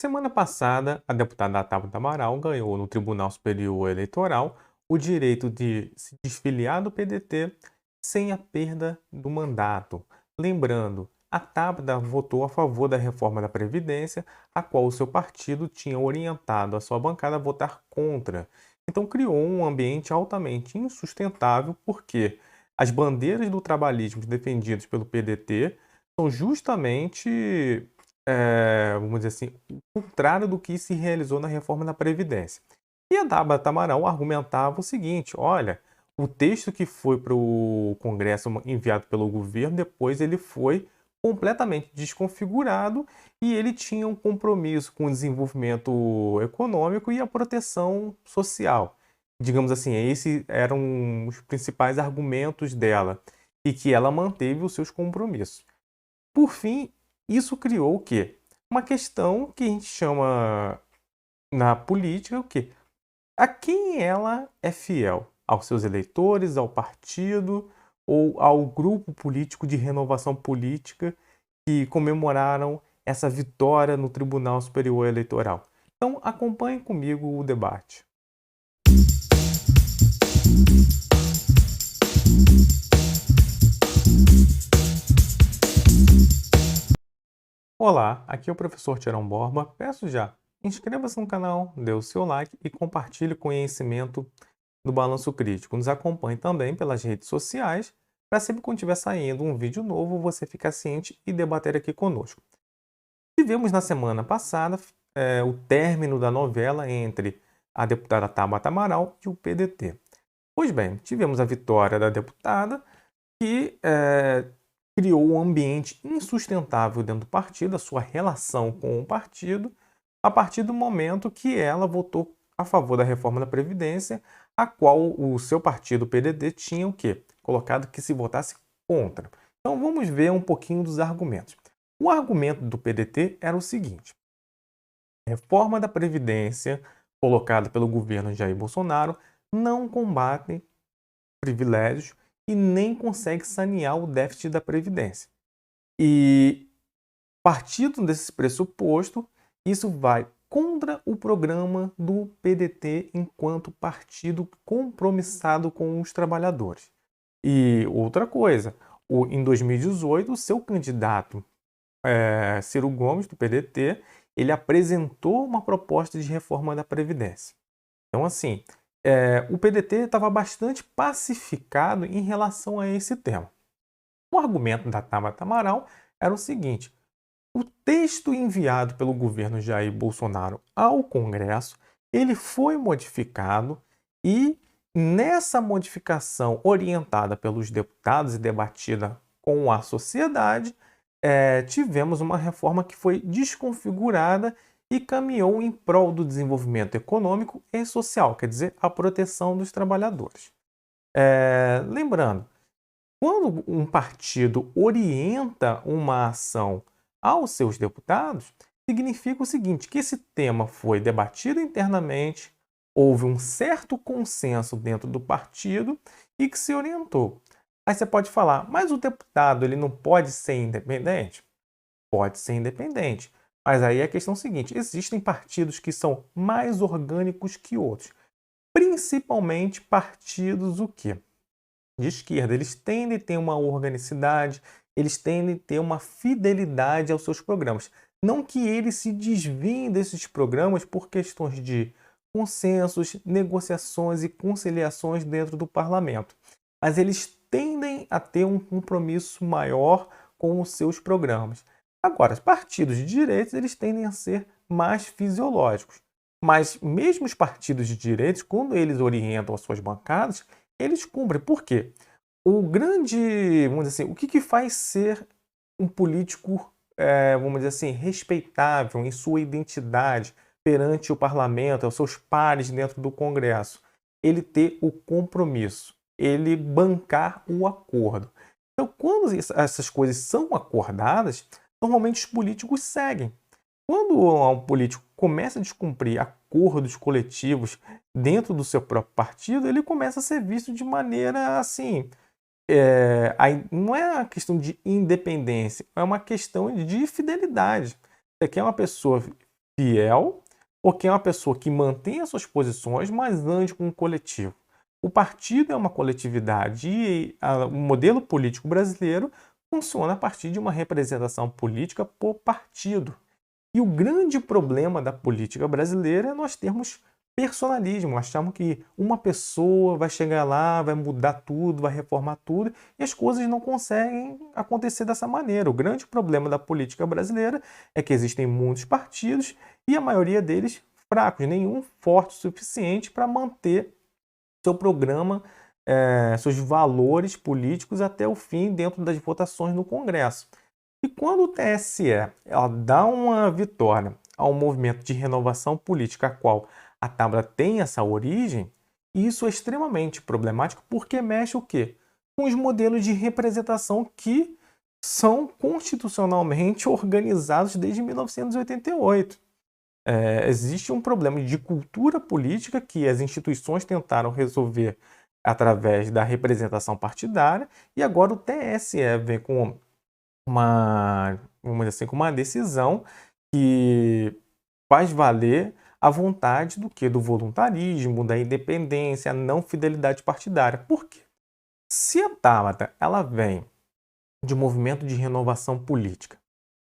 Semana passada, a deputada Tabata Amaral ganhou no Tribunal Superior Eleitoral o direito de se desfiliar do PDT sem a perda do mandato. Lembrando, a Tabata votou a favor da reforma da Previdência, a qual o seu partido tinha orientado a sua bancada a votar contra. Então criou um ambiente altamente insustentável, porque as bandeiras do trabalhismo defendidas pelo PDT são justamente vamos dizer assim, o contrário do que se realizou na reforma da Previdência. E a Tabata Amaral argumentava o seguinte: olha, o texto que foi para o Congresso enviado pelo governo, depois ele foi completamente desconfigurado e ele tinha um compromisso com o desenvolvimento econômico e a proteção social. Digamos assim, esses eram os principais argumentos dela e que ela manteve os seus compromissos. Por fim, isso criou o quê? Uma questão que a gente chama na política o quê? A quem ela é fiel? Aos seus eleitores, ao partido ou ao grupo político de renovação política que comemoraram essa vitória no Tribunal Superior Eleitoral? Então, acompanhe comigo o debate. Olá, aqui é o professor Tirão Borba. Peço já, inscreva-se no canal, dê o seu like e compartilhe conhecimento do Balanço Crítico. Nos acompanhe também pelas redes sociais, para sempre quando estiver saindo um vídeo novo, você ficar ciente e debater aqui conosco. Tivemos na semana passada o término da novela entre a deputada Tabata Amaral e o PDT. Pois bem, tivemos a vitória da deputada, que criou um ambiente insustentável dentro do partido, a sua relação com o partido, a partir do momento que ela votou a favor da reforma da Previdência, a qual o seu partido, o PDT, tinha o quê? Colocado que se votasse contra. Então vamos ver um pouquinho dos argumentos. O argumento do PDT era o seguinte: a reforma da Previdência, colocada pelo governo Jair Bolsonaro, não combate privilégios e nem consegue sanear o déficit da Previdência. E, partindo desse pressuposto, isso vai contra o programa do PDT enquanto partido compromissado com os trabalhadores. E outra coisa, em 2018, o seu candidato, Ciro Gomes, do PDT, ele apresentou uma proposta de reforma da Previdência. Então, assim, o PDT estava bastante pacificado em relação a esse tema. O argumento da Tabata Amaral era o seguinte: o texto enviado pelo governo Jair Bolsonaro ao Congresso, ele foi modificado e nessa modificação orientada pelos deputados e debatida com a sociedade, tivemos uma reforma que foi desconfigurada e caminhou em prol do desenvolvimento econômico e social, quer dizer, a proteção dos trabalhadores. Lembrando, quando um partido orienta uma ação aos seus deputados, significa o seguinte, que esse tema foi debatido internamente, houve um certo consenso dentro do partido e que se orientou. Aí você pode falar, mas o deputado ele não pode ser independente? Pode ser independente. Mas aí é a questão seguinte, existem partidos que são mais orgânicos que outros. Principalmente partidos o quê? De esquerda. Eles tendem a ter uma organicidade, eles tendem a ter uma fidelidade aos seus programas. Não que eles se desviem desses programas por questões de consensos, negociações e conciliações dentro do parlamento. Mas eles tendem a ter um compromisso maior com os seus programas. Agora, os partidos de direita, eles tendem a ser mais fisiológicos. Mas mesmo os partidos de direita, quando eles orientam as suas bancadas, eles cumprem. Por quê? O grande, vamos dizer assim, o que faz ser um político, vamos dizer assim, respeitável em sua identidade perante o parlamento, aos seus pares dentro do Congresso? Ele ter o compromisso, ele bancar o acordo. Então, quando essas coisas são acordadas, normalmente os políticos seguem. Quando um político começa a descumprir acordos coletivos dentro do seu próprio partido, ele começa a ser visto de maneira assim. Não é uma questão de independência, é uma questão de fidelidade. Você quer uma pessoa fiel ou quem é uma pessoa que mantém as suas posições, mas ande com o coletivo. O partido é uma coletividade e o modelo político brasileiro funciona a partir de uma representação política por partido. E o grande problema da política brasileira é nós termos personalismo. Achamos que uma pessoa vai chegar lá, vai mudar tudo, vai reformar tudo, e as coisas não conseguem acontecer dessa maneira. O grande problema da política brasileira é que existem muitos partidos e a maioria deles fracos, nenhum forte o suficiente para manter seu programa, seus valores políticos até o fim dentro das votações no Congresso. E quando o TSE ela dá uma vitória ao movimento de renovação política, a qual a Tabata tem essa origem, isso é extremamente problemático porque mexe o quê? Com os modelos de representação que são constitucionalmente organizados desde 1988. Existe um problema de cultura política que as instituições tentaram resolver através da representação partidária e agora o TSE vem com vamos dizer assim, com uma decisão que faz valer a vontade do que? Do voluntarismo, da independência, a não fidelidade partidária. Por quê? Se a Tabata ela vem de um movimento de renovação política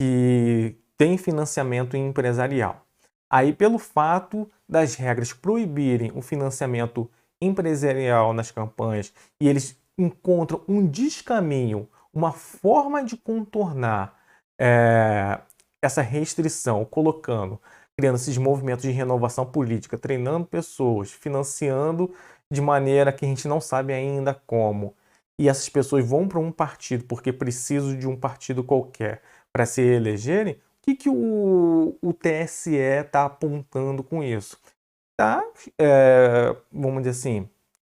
que tem financiamento empresarial, aí pelo fato das regras proibirem o financiamento empresarial nas campanhas e eles encontram um descaminho, uma forma de contornar essa restrição, criando esses movimentos de renovação política, treinando pessoas, financiando de maneira que a gente não sabe ainda como. E essas pessoas vão para um partido porque precisam de um partido qualquer para se elegerem. O que o TSE está apontando com isso? Está, vamos dizer assim,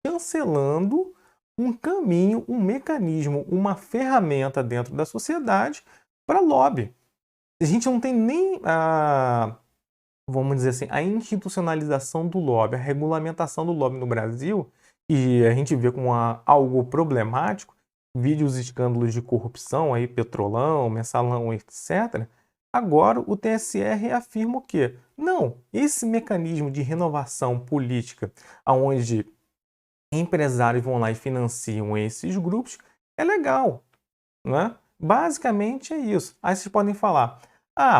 cancelando um caminho, um mecanismo, uma ferramenta dentro da sociedade para lobby. A gente não tem nem vamos dizer assim, a institucionalização do lobby, a regulamentação do lobby no Brasil, e a gente vê como algo problemático, vídeos escândalos de corrupção, aí, Petrolão, Mensalão, etc. Agora o TSE reafirma o quê? Não, esse mecanismo de renovação política, onde empresários vão lá e financiam esses grupos, é legal, né? Basicamente é isso. Aí vocês podem falar,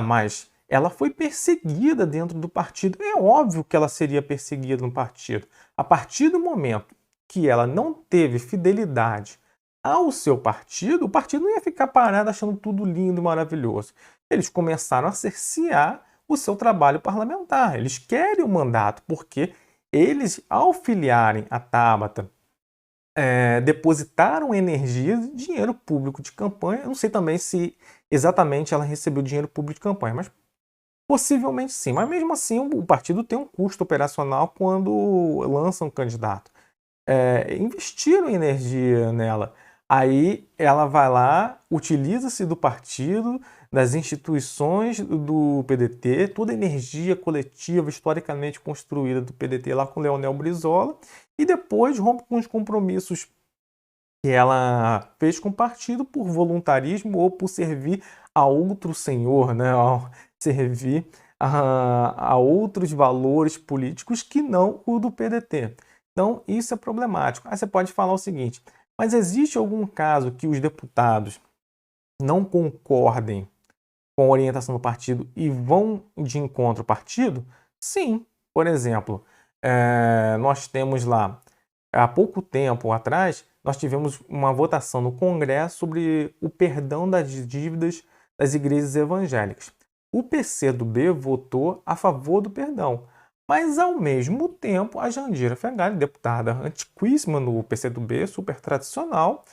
mas ela foi perseguida dentro do partido. É óbvio que ela seria perseguida no partido. A partir do momento que ela não teve fidelidade ao seu partido, o partido não ia ficar parado achando tudo lindo e maravilhoso. Eles começaram a cercear o seu trabalho parlamentar. Eles querem o mandato, porque eles, ao filiarem a Tabata, depositaram energia, dinheiro público de campanha. Eu não sei também se exatamente ela recebeu dinheiro público de campanha, mas possivelmente sim. Mas mesmo assim, o partido tem um custo operacional quando lança um candidato. Investiram energia nela. Aí ela vai lá, utiliza-se do partido, das instituições do PDT, toda a energia coletiva historicamente construída do PDT lá com Leonel Brizola, e depois rompe com os compromissos que ela fez com o partido por voluntarismo ou por servir a outro senhor, né? Servir a outros valores políticos que não o do PDT. Então, isso é problemático. Aí você pode falar o seguinte, mas existe algum caso que os deputados não concordem com a orientação do partido e vão de encontro ao partido? Sim. Por exemplo, nós temos lá, há pouco tempo atrás, nós tivemos uma votação no Congresso sobre o perdão das dívidas das igrejas evangélicas. O PCdoB votou a favor do perdão, mas ao mesmo tempo a Jandira Fegali, deputada antiquíssima no PCdoB, super tradicional,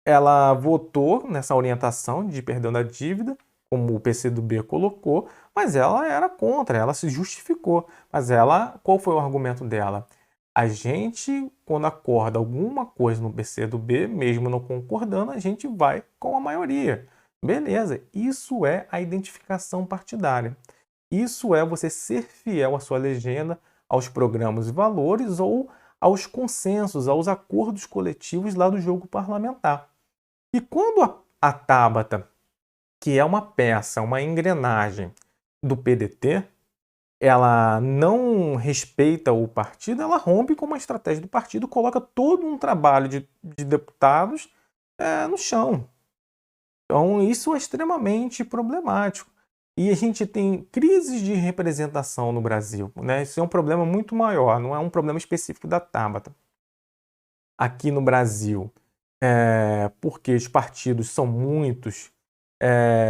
ela votou nessa orientação de perdão da dívida, como o PCdoB colocou, mas ela era contra, ela se justificou. Mas qual foi o argumento dela? A gente, quando acorda alguma coisa no PCdoB, mesmo não concordando, a gente vai com a maioria. Beleza, isso é a identificação partidária. Isso é você ser fiel à sua legenda, aos programas e valores ou aos consensos, aos acordos coletivos lá do jogo parlamentar. E quando a Tabata, que é uma peça, uma engrenagem do PDT, ela não respeita o partido, ela rompe com uma estratégia do partido, coloca todo um trabalho de deputados no chão. Então, isso é extremamente problemático. E a gente tem crises de representação no Brasil, né? Isso é um problema muito maior, não é um problema específico da Tabata. Aqui no Brasil, porque os partidos são muitos,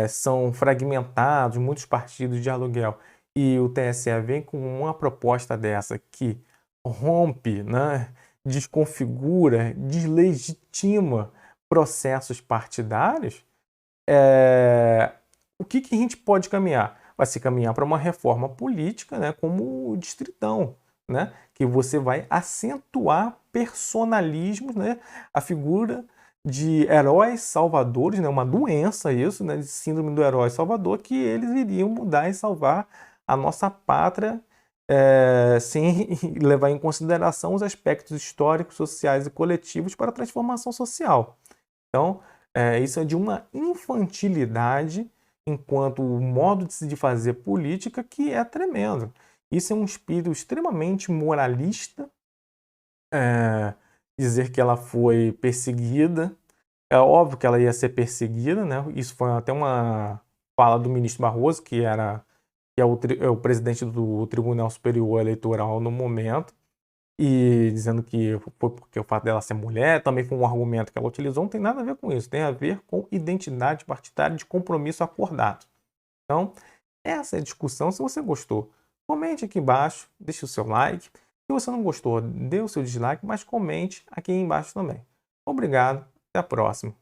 são fragmentados, muitos partidos de aluguel, e o TSE vem com uma proposta dessa que rompe, né, desconfigura, deslegitima processos partidários, o que a gente pode caminhar? Vai se caminhar para uma reforma política, né, como o distritão, né, que você vai acentuar personalismos, né, a figura de heróis salvadores, né, uma doença isso, né, de síndrome do herói salvador, que eles iriam mudar e salvar a nossa pátria sem levar em consideração os aspectos históricos, sociais e coletivos para a transformação social. Então, isso é de uma infantilidade enquanto o modo de se fazer política que é tremendo. Isso é um espírito extremamente moralista, dizer que ela foi perseguida. É óbvio que ela ia ser perseguida, né? Isso foi até uma fala do ministro Barroso, que é o presidente do Tribunal Superior Eleitoral no momento, e dizendo que foi porque o fato dela ser mulher, também foi um argumento que ela utilizou, não tem nada a ver com isso, tem a ver com identidade partidária de compromisso acordado. Então, essa é a discussão. Se você gostou, comente aqui embaixo, deixe o seu like. Se você não gostou, dê o seu dislike, mas comente aqui embaixo também. Obrigado, até a próxima.